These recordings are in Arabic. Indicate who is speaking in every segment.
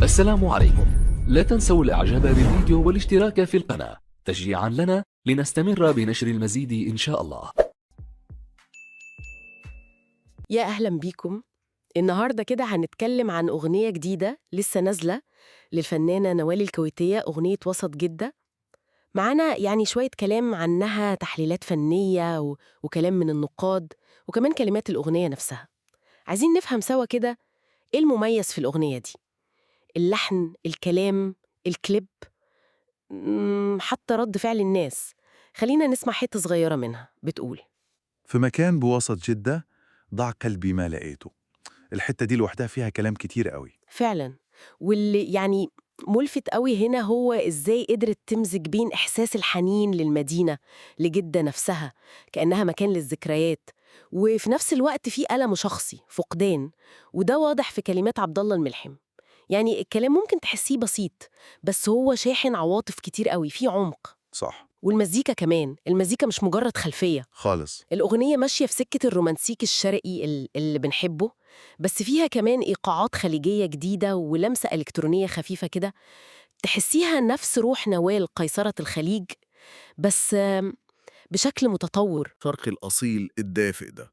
Speaker 1: السلام عليكم. لا تنسوا الإعجاب بالفيديو والاشتراك في القناة تشجيعا لنا لنستمر بنشر المزيد إن شاء الله.
Speaker 2: يا أهلا بيكم. النهاردة كده هنتكلم عن أغنية جديدة لسه نازلة للفنانة نوال الكويتية، أغنية وسط جدة. معانا يعني شوية كلام عنها، تحليلات فنية وكلام من النقاد، وكمان كلمات الأغنية نفسها. عايزين نفهم سوا كده إيه المميز في الأغنية دي؟ اللحن، الكلام، الكليب، حتى رد فعل الناس. خلينا نسمع حتة صغيرة منها بتقول:
Speaker 3: في مكان بوسط جدة ضاع قلبي ما لقيته. الحتة دي لوحدها فيها كلام كتير قوي.
Speaker 2: فعلا. واللي يعني ملفت قوي هنا هو إزاي قدرت تمزج بين إحساس الحنين للمدينة، لجدة نفسها كأنها مكان للذكريات، وفي نفس الوقت في ألم شخصي، فقدان. وده واضح في كلمات عبد الله الملحم. يعني الكلام ممكن تحسيه بسيط، بس هو شاحن عواطف كتير قوي، فيه عمق.
Speaker 3: صح.
Speaker 2: والمزيكا كمان، المزيكا مش مجرد خلفية.
Speaker 3: خالص.
Speaker 2: الأغنية ماشية في سكة الرومانسيك الشرقي اللي بنحبه، بس فيها كمان إيقاعات خليجية جديدة ولمسة إلكترونية خفيفة كده، تحسيها نفس روح نوال قيصرة الخليج، بس بشكل متطور.
Speaker 3: شرق الأصيل الدافئ ده،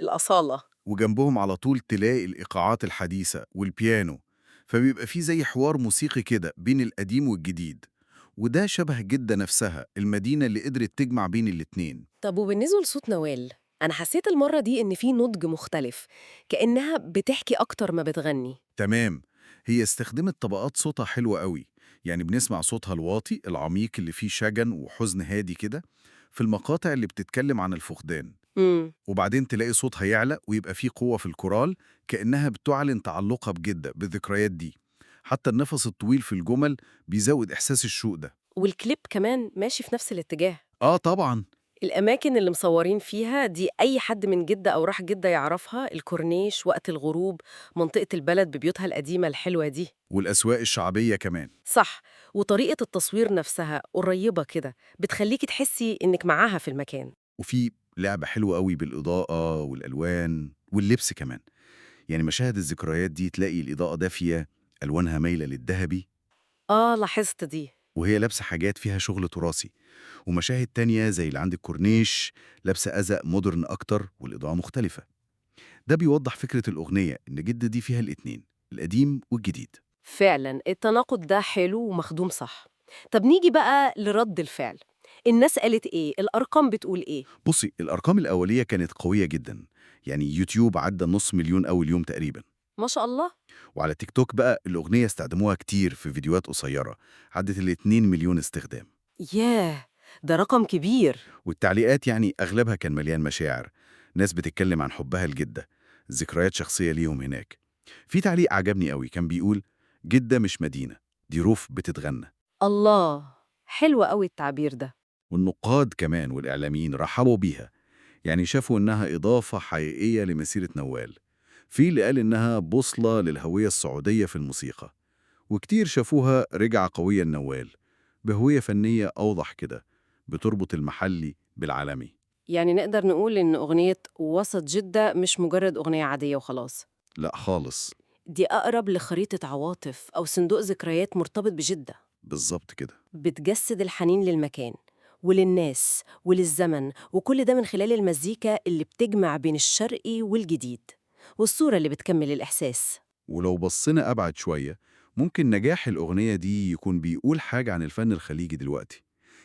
Speaker 2: الأصالة.
Speaker 3: وجنبهم على طول تلاقي الإيقاعات الحديثة والبيانو، فبيبقى فيه زي حوار موسيقي كده بين القديم والجديد. وده شبه جدة نفسها، المدينة اللي قدرت تجمع بين الاتنين.
Speaker 2: طب وبالنسبة لصوت نوال، أنا حسيت المرة دي إن في نضج مختلف، كأنها بتحكي أكتر ما بتغني.
Speaker 3: تمام. هي استخدمت طبقات صوتها حلوة قوي، يعني بنسمع صوتها الواطي العميق اللي فيه شجن وحزن هادي كده في المقاطع اللي بتتكلم عن الفقدان،
Speaker 2: امم
Speaker 3: وبعدين تلاقي صوتها يعلى ويبقى فيه قوة في الكورال، كأنها بتعلن تعلقها بجدة بالذكريات دي. حتى النفس الطويل في الجمل بيزود إحساس الشوق ده.
Speaker 2: والكليب كمان ماشي في نفس الاتجاه.
Speaker 3: طبعا.
Speaker 2: الأماكن اللي مصورين فيها دي أي حد من جدة أو راح جدة يعرفها، الكورنيش وقت الغروب، منطقة البلد ببيوتها القديمة الحلوة دي.
Speaker 3: والأسواق الشعبية كمان.
Speaker 2: صح. وطريقة التصوير نفسها قريبة كده، بتخليكي تحسي إنك معاها في المكان.
Speaker 3: وفي لعبة حلوة قوي بالإضاءة والألوان واللبس كمان، يعني مشاهد الذكريات دي تلاقي الإضاءة دافية، ألوانها مايلة للذهبي،
Speaker 2: لاحظت دي.
Speaker 3: وهي لابسة حاجات فيها شغل تراثي. ومشاهد تانية زي اللي عند الكورنيش لابسة أزق مودرن أكتر والإضاءة مختلفة. ده بيوضح فكرة الأغنية إن جدة دي فيها الاتنين، القديم والجديد.
Speaker 2: فعلا التناقض ده حلو ومخدوم صح. طب نيجي بقى لرد الفعل. الناس قالت إيه؟ الأرقام بتقول إيه؟
Speaker 3: بصي، الأرقام الأولية كانت قوية جدا، يعني يوتيوب عدى 500,000 أول يوم تقريبا.
Speaker 2: ما شاء الله.
Speaker 3: وعلى تيك توك بقى الأغنية استخدموها كتير في فيديوهات قصيرة، عدت 2 مليون استخدام.
Speaker 2: ياه، ده رقم كبير.
Speaker 3: والتعليقات يعني أغلبها كان مليان مشاعر، ناس بتتكلم عن حبها لجدة، ذكريات شخصية ليهم هناك. في تعليق عجبني قوي كان بيقول: جدة مش مدينة، دي روف بتتغنى.
Speaker 2: الله، حلو قوي التعبير ده.
Speaker 3: والنقاد كمان والإعلاميين رحبوا بيها، يعني شافوا إنها إضافة حقيقية لمسيرة نوال. في اللي قال إنها بوصلة للهوية السعودية في الموسيقى، وكتير شافوها رجعة قوية لنوال بهوية فنية أوضح كده، بتربط المحلي بالعالمي.
Speaker 2: يعني نقدر نقول إن أغنية وسط جدة مش مجرد أغنية عادية وخلاص،
Speaker 3: لا خالص.
Speaker 2: دي أقرب لخريطة عواطف أو صندوق ذكريات مرتبط بجدة،
Speaker 3: بالظبط كده.
Speaker 2: بتجسد الحنين للمكان وللناس وللزمن، وكل ده من خلال المزيكا اللي بتجمع بين الشرقي والجديد، والصورة اللي بتكمل الإحساس.
Speaker 3: ولو بصينا أبعد شوية، ممكن نجاح الأغنية دي يكون بيقول حاجة عن الفن الخليجي دلوقتي.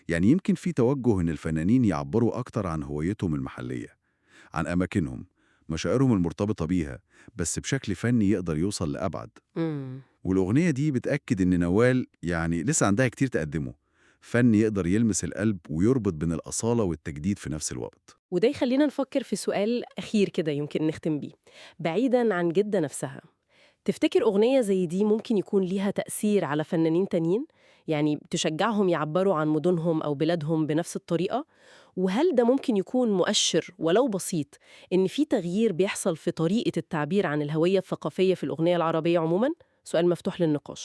Speaker 3: يعني يمكن في توجه إن الفنانين يعبروا أكتر عن هويتهم المحلية، عن أماكنهم، مشاعرهم المرتبطة بيها، بس بشكل فني يقدر يوصل لأبعد.
Speaker 2: مم.
Speaker 3: والأغنية دي بتأكد إن نوال يعني لسه عندها كتير تقدمه، فن يقدر يلمس القلب ويربط بين الأصالة والتجديد في نفس الوقت.
Speaker 2: وده يخلينا نفكر في سؤال أخير كده يمكن نختم بيه. بعيداً عن جدة نفسها، تفتكر أغنية زي دي ممكن يكون ليها تأثير على فنانين تانيين؟ يعني تشجعهم يعبروا عن مدنهم أو بلادهم بنفس الطريقة؟ وهل ده ممكن يكون مؤشر ولو بسيط إن في تغيير بيحصل في طريقة التعبير عن الهوية الثقافية في الأغنية العربية عموماً؟ سؤال مفتوح للنقاش.